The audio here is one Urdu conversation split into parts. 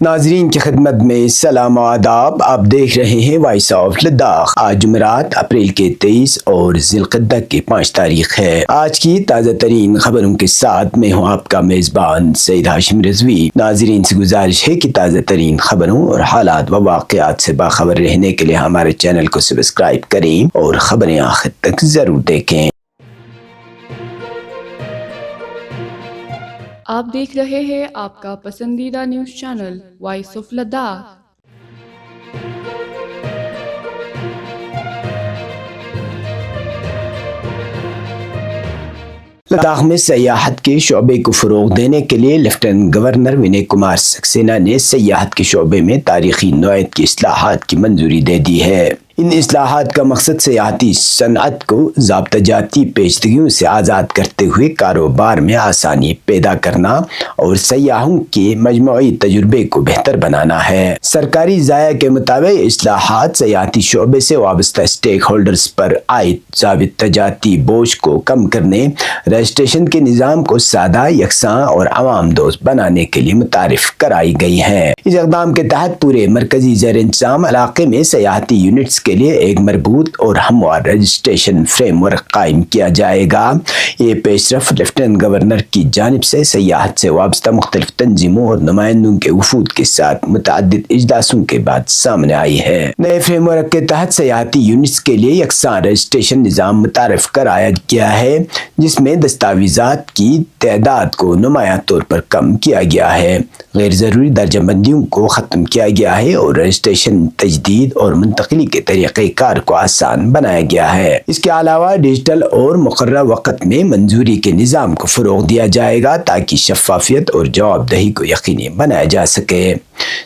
ناظرین کی خدمت میں سلام و آداب۔ آپ دیکھ رہے ہیں وائس آف لداخ۔ آج جمعرات اپریل کے 23 اور ذی القعدہ کی 5 تاریخ ہے۔ آج کی تازہ ترین خبروں کے ساتھ میں ہوں آپ کا میزبان سید ہاشم رضوی۔ ناظرین سے گزارش ہے کہ تازہ ترین خبروں اور حالات و واقعات سے باخبر رہنے کے لیے ہمارے چینل کو سبسکرائب کریں اور خبریں آخر تک ضرور دیکھیں۔ آپ دیکھ رہے ہیں آپ کا پسندیدہ news channel voice of Ladakh. Ladakh میں سیاحت کے شعبے کو فروغ دینے کے لیے لیفٹیننٹ گورنر ونے کمار سکسینہ نے سیاحت کے شعبے میں تاریخی نوعیت کی اصلاحات کی منظوری دے دی ہے۔ ان اصلاحات کا مقصد سیاحتی صنعت کو ضابطہ جاتی پیچیدگیوں سے آزاد کرتے ہوئے کاروبار میں آسانی پیدا کرنا اور سیاحوں کے مجموعی تجربے کو بہتر بنانا ہے۔ سرکاری ذرائع کے مطابق اصلاحات سیاحتی شعبے سے وابستہ اسٹیک ہولڈرز پر عائد ضابطہ جاتی بوجھ کو کم کرنے، رجسٹریشن کے نظام کو سادہ، یکساں اور عوام دوست بنانے کے لیے متعارف کرائی گئی ہیں۔ اس اقدام کے تحت پورے مرکزی زیر انتظام علاقے میں سیاحتی یونٹس کے لیے ایک مربوط اور ہموار رجسٹریشن فریم ورک قائم کیا جائے گا۔ یہ پیش رفت لیفٹیننٹ گورنر کی جانب سے سیاحت سے وابستہ مختلف تنظیموں اور نمائندوں کے وفود کے ساتھ متعدد اجلاسوں کے بعد سامنے آئی ہے۔ نئے فریم ورک کے تحت سیاحتی یونٹس کے لیے یکساں رجسٹریشن نظام متعارف کرایا گیا ہے، جس میں دستاویزات کی تعداد کو نمایاں طور پر کم کیا گیا ہے، غیر ضروری درجہ بندیوں کو ختم کیا گیا ہے اور رجسٹریشن تجدید اور منتقلی کے طریقہ کار کو آسان بنایا گیا ہے۔ اس کے علاوہ ڈیجیٹل اور مقررہ وقت میں منظوری کے نظام کو فروغ دیا جائے گا تاکہ شفافیت اور جواب دہی کو یقینی بنایا جا سکے،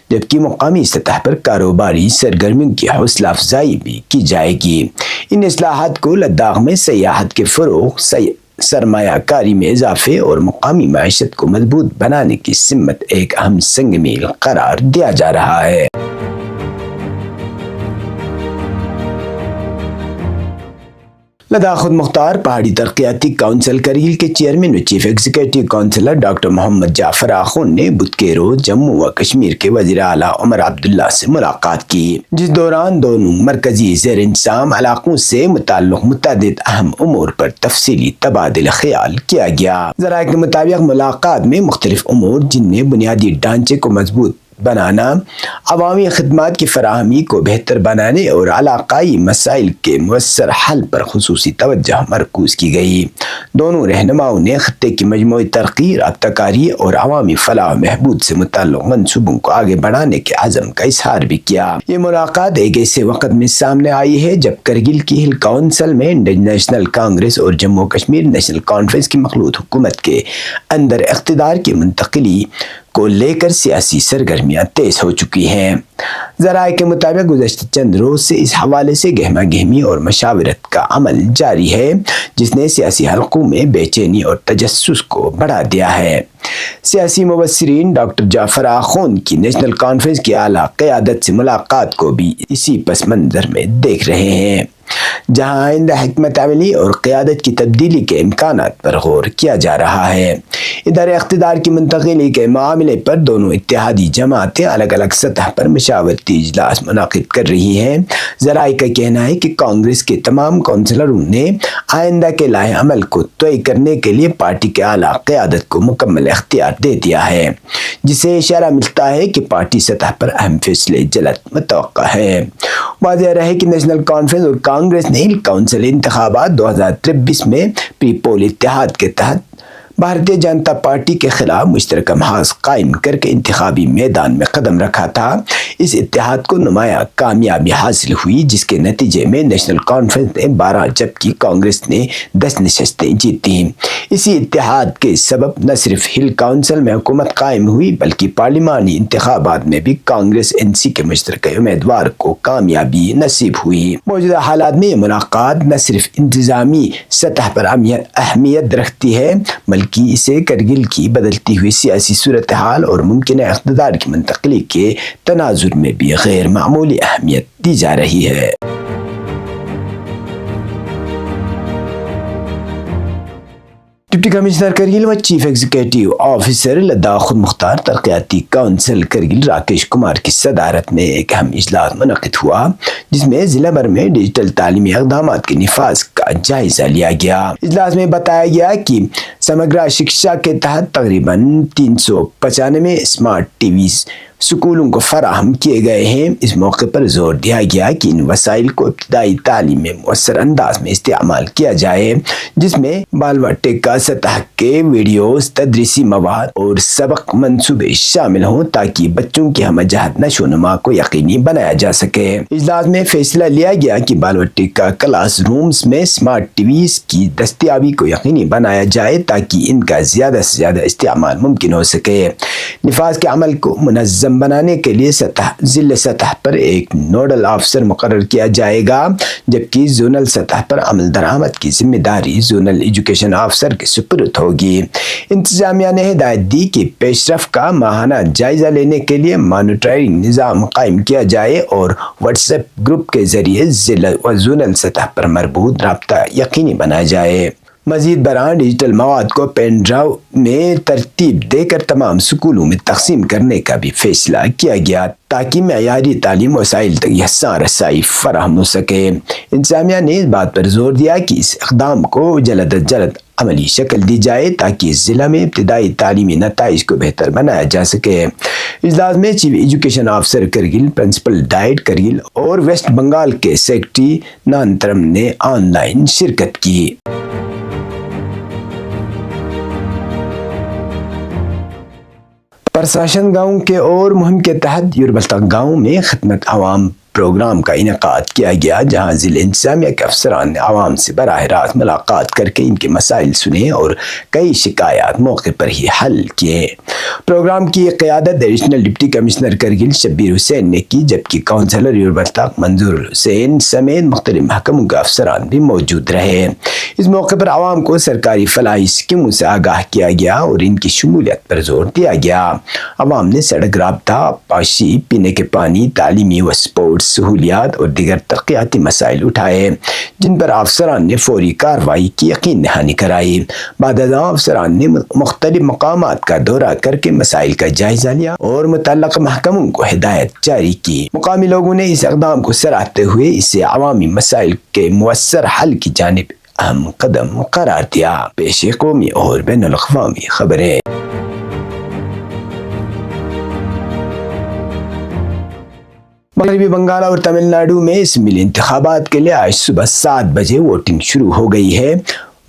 جبکہ مقامی سطح پر کاروباری سرگرمیوں کی حوصلہ افزائی بھی کی جائے گی۔ ان اصلاحات کو لداخ میں سیاحت کے فروغ، سرمایہ کاری میں اضافے اور مقامی معیشت کو مضبوط بنانے کی سمت ایک اہم سنگ میل قرار دیا جا رہا ہے۔ لداخ خود مختار پہاڑی ترقیاتی کونسل کرگل کے چیئرمین و چیف ایگزیکٹو کونسلر ڈاکٹر محمد جعفر آخوند نے بدھ کے روز جموں و کشمیر کے وزیر اعلیٰ عمر عبداللہ سے ملاقات کی، جس دوران دونوں مرکزی زیر انتظام علاقوں سے متعلق متعدد اہم امور پر تفصیلی تبادلہ خیال کیا گیا۔ ذرائع کے مطابق ملاقات میں مختلف امور، جن میں بنیادی ڈھانچے کو مضبوط بنانا، عوامی خدمات کی فراہمی کو بہتر بنانے اور علاقائی مسائل کے مؤثر حل پر خصوصی توجہ مرکوز کی گئی۔ دونوں رہنماؤں نے خطے کی مجموعی ترقی، رابطہ کاری اور عوامی فلاح و بہبود سے متعلق منصوبوں کو آگے بڑھانے کے عزم کا اظہار بھی کیا۔ یہ ملاقات ایک ایسے وقت میں سامنے آئی ہے جب کرگل کی ہل کونسل میں انڈین نیشنل کانگریس اور جموں کشمیر نیشنل کانفرنس کی مخلوط حکومت کے اندر اقتدار کی منتقلی کو لے کر سیاسی سرگرمیاں تیز ہو چکی ہیں۔ ذرائع کے مطابق گزشتہ چند روز سے اس حوالے سے گہما گہمی اور مشاورت کا عمل جاری ہے، جس نے سیاسی حلقوں میں بے چینی اور تجسس کو بڑھا دیا ہے۔ سیاسی مبصرین ڈاکٹر جعفر آخوند کی نیشنل کانفرنس کی اعلیٰ قیادت سے ملاقات کو بھی اسی پس منظر میں دیکھ رہے ہیں، جہاں آئندہ حکمت عملی اور قیادت کی تبدیلی کے امکانات پر غور کیا جا رہا ہے۔ ادھر اقتدار کی منتقلی کے معاملے پر دونوں اتحادی جماعتیں الگ الگ سطح پر مشاورتی اجلاس منعقد کر رہی ہیں۔ ذرائع کا کہنا ہے کہ کانگریس کے تمام کونسلروں نے آئندہ کے لائحہ عمل کو طے کرنے کے لیے پارٹی کے اعلیٰ قیادت کو مکمل اختیار دے دیا ہے، جسے اشارہ ملتا ہے کہ پارٹی سطح پر اہم فیصلے جلد متوقع ہے۔ واضح رہے کہ نیشنل کانفرنس اور کانگریس نے کونسل انتخابات 2023 میں پری پول اتحاد کے تحت بھارتیہ جنتا پارٹی کے خلاف مشترکہ محاذ قائم کر کے انتخابی میدان میں قدم رکھا تھا۔ اس اتحاد کو نمایاں کامیابی حاصل ہوئی، جس کے نتیجے میں نیشنل کانفرنس نے 12 جبکہ کانگریس نے 10 نشستیں جیتیں۔ اسی اتحاد کے سبب نہ صرف ہل کونسل میں حکومت قائم ہوئی بلکہ پارلیمانی انتخابات میں بھی کانگریس NC کے مشترکہ امیدوار کو کامیابی نصیب ہوئی۔ موجودہ حالات میں یہ ملاقات نہ صرف انتظامی سطح پر اہمیت رکھتی ہے بلکہ اسے کرگل کی بدلتی ہوئی سیاسی صورتحال اور ممکنہ اقتدار کی منتقلی کے تناظر میں بھی غیر معمولی اہمیت دی جا رہی ہے۔ ڈپٹی کمشنر کرگل و چیف ایگزیکٹو آفیسر لداخ خود مختار ترقیاتی کونسل کرگل راکیش کمار کی صدارت میں ایک اہم اجلاس منعقد ہوا، جس میں ضلع بھر میں ڈیجیٹل تعلیمی اقدامات کے نفاذ کا جائزہ لیا گیا۔ اجلاس میں بتایا گیا کہ سمگرا شکشا کے تحت تقریباً 395 اسمارٹ ٹی ویز سکولوں کو فراہم کیے گئے ہیں۔ اس موقع پر زور دیا گیا کہ ان وسائل کو ابتدائی تعلیم میں مؤثر انداز میں استعمال کیا جائے، جس میں بالوا ٹیکہ سطح کے ویڈیوز، تدریسی مواد اور سبق منصوبے شامل ہوں تاکہ بچوں کی ہمہ جہت نشو و نما کو یقینی بنایا جا سکے۔ اجلاس میں فیصلہ لیا گیا کہ بالوا ٹیکہ کلاس رومز میں اسمارٹ ٹی ویز کی دستیابی کو یقینی بنایا جائے تاکہ ان کا زیادہ سے زیادہ استعمال ممکن ہو سکے۔ نفاذ کے عمل کو منظم بنانے کے لیے ضلع سطح پر ایک نوڈل آفیسر مقرر کیا جائے گا، جبکہ زونل سطح پر عمل درآمد کی ذمہ داری زونل ایجوکیشن آفیسر کے سپرد ہوگی۔ انتظامیہ نے ہدایت دی کہ پیش رفت کا ماہانہ جائزہ لینے کے لیے مانیٹرنگ نظام قائم کیا جائے اور واٹس ایپ گروپ کے ذریعے ضلع و زونل سطح پر مربوط رابطہ یقینی بنایا جائے۔ مزید برآں ڈیجیٹل مواد کو پین ڈرائیو میں ترتیب دے کر تمام اسکولوں میں تقسیم کرنے کا بھی فیصلہ کیا گیا تاکہ معیاری تعلیم وسائل تک یکساں رسائی فراہم ہو سکے۔ انتظامیہ نے اس بات پر زور دیا کہ اس اقدام کو جلد از جلد عملی شکل دی جائے تاکہ اس ضلع میں ابتدائی تعلیمی نتائج کو بہتر بنایا جا سکے۔ اجلاس میں chief education officer Kargil, principal DIET Kargil اور ویسٹ بنگال کے سیکرٹری نانترم نے آن لائن شرکت کی۔ پرساشن گاؤں کے اور مہم کے تحت یوربلتا گاؤں میں خدمت عوام پروگرام کا انعقاد کیا گیا، جہاں ضلع انتظامیہ کے افسران نے عوام سے براہ راست ملاقات کر کے ان کے مسائل سنے اور کئی شکایات موقع پر ہی حل کیے۔ پروگرام کی قیادت additional deputy commissioner Kargil Shabbir Hussain نے کی، جبکہ کونسلر یوربلتا منظور حسین سمیت مختلف محکموں کے افسران بھی موجود رہے۔ اس موقع پر عوام کو سرکاری فلاحی اسکیموں سے آگاہ کیا گیا اور ان کی شمولیت پر زور دیا گیا۔ عوام نے سڑک رابطہ، پاشی، پینے کے پانی، تعلیمی و سپورٹس سہولیات اور دیگر ترقیاتی مسائل اٹھائے، جن پر افسران نے فوری کارروائی کی یقین دہانی کرائی۔ بعد ازاں افسران نے مختلف مقامات کا دورہ کر کے مسائل کا جائزہ لیا اور متعلقہ محکموں کو ہدایت جاری کی۔ مقامی لوگوں نے اس اقدام کو سراہتے ہوئے اسے عوامی مسائل کے مؤثر حل کی جانب اہم قدم قرار دیا۔ پیش قومی اور بین الاقوامی خبریں۔ مغربی بنگال اور تمل ناڈو میں اسمبلی انتخابات کے لیے آج صبح 7 بجے ووٹنگ شروع ہو گئی ہے۔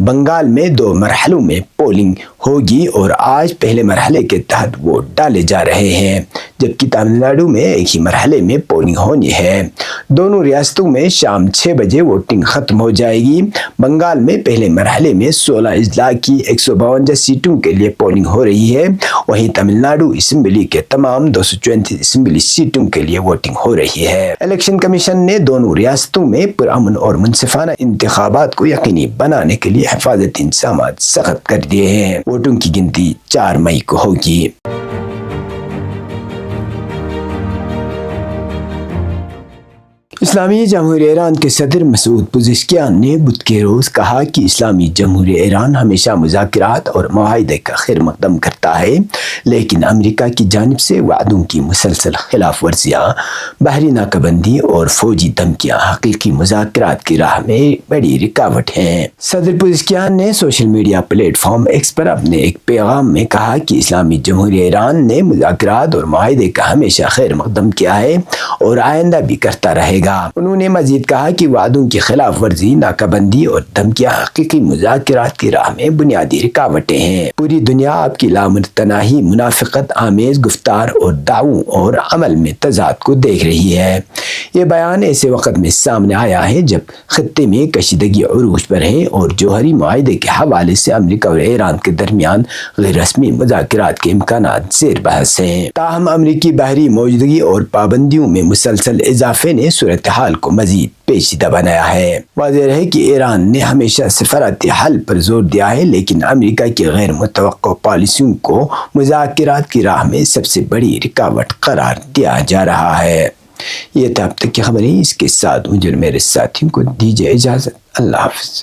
بنگال میں 2 مرحلوں میں پولنگ ہوگی اور آج پہلے مرحلے کے تحت ووٹ ڈالے جا رہے ہیں، جبکہ تمل ناڈو میں ایک ہی مرحلے میں پولنگ ہونی ہے۔ دونوں ریاستوں میں شام 6 بجے ووٹنگ ختم ہو جائے گی۔ بنگال میں پہلے مرحلے میں 16 اضلاع کی 152 سیٹوں کے لیے پولنگ ہو رہی ہے، وہیں تمل ناڈو اسمبلی کے تمام 234 اسمبلی سیٹوں کے لیے ووٹنگ ہو رہی ہے۔ الیکشن کمیشن نے دونوں ریاستوں میں پرامن اور منصفانہ انتخابات کو یقینی بنانے کے لیے حفاظتی انتظامات سخت کر دیے ہیں۔ ووٹوں کی گنتی 4 مئی کو ہوگی۔ اسلامی جمہوریہ ایران کے صدر مسعود پزشکیان نے بدھ کے روز کہا کہ اسلامی جمہوریہ ایران ہمیشہ مذاکرات اور معاہدے کا خیر مقدم کرتا ہے، لیکن امریکہ کی جانب سے وعدوں کی مسلسل خلاف ورزیاں، بحری ناکہ بندی اور فوجی دھمکیاں حقیقی مذاکرات کی راہ میں بڑی رکاوٹ ہیں۔ صدر پزشکیان نے social media platform X پر اپنے ایک پیغام میں کہا کہ اسلامی جمہوریہ ایران نے مذاکرات اور معاہدے کا ہمیشہ خیر مقدم کیا ہے اور آئندہ بھی کرتا رہے گا۔ انہوں نے مزید کہا کہ وعدوں کی خلاف ورزی، ناکہ بندی اور دھمکیاں حقیقی مذاکرات کی راہ میں بنیادی رکاوٹیں ہیں۔ پوری دنیا آپ کی لامتناہی منافقت آمیز گفتار اور دعووں اور عمل میں تضاد کو دیکھ رہی ہے۔ یہ بیان ایسے وقت میں سامنے آیا ہے جب خطے میں کشیدگی عروج پر ہے اور جوہری معاہدے کے حوالے سے امریکہ اور ایران کے درمیان غیر رسمی مذاکرات کے امکانات زیر بحث ہیں۔ تاہم امریکی بحری موجودگی اور پابندیوں میں مسلسل اضافے نے صورتحال کو مزید پیچیدہ بنایا ہے۔ واضح ہے کہ ایران نے ہمیشہ سفارتی حل پر زور دیا ہے، لیکن امریکہ کی غیر متوقع پالیسیوں کو مذاکرات کی راہ میں سب سے بڑی رکاوٹ قرار دیا جا رہا ہے۔ یہ تھا اب تک کی خبریں، اس کے ساتھ مجھے اور میرے ساتھیوں کو دیجیے اجازت۔ اللہ حافظ۔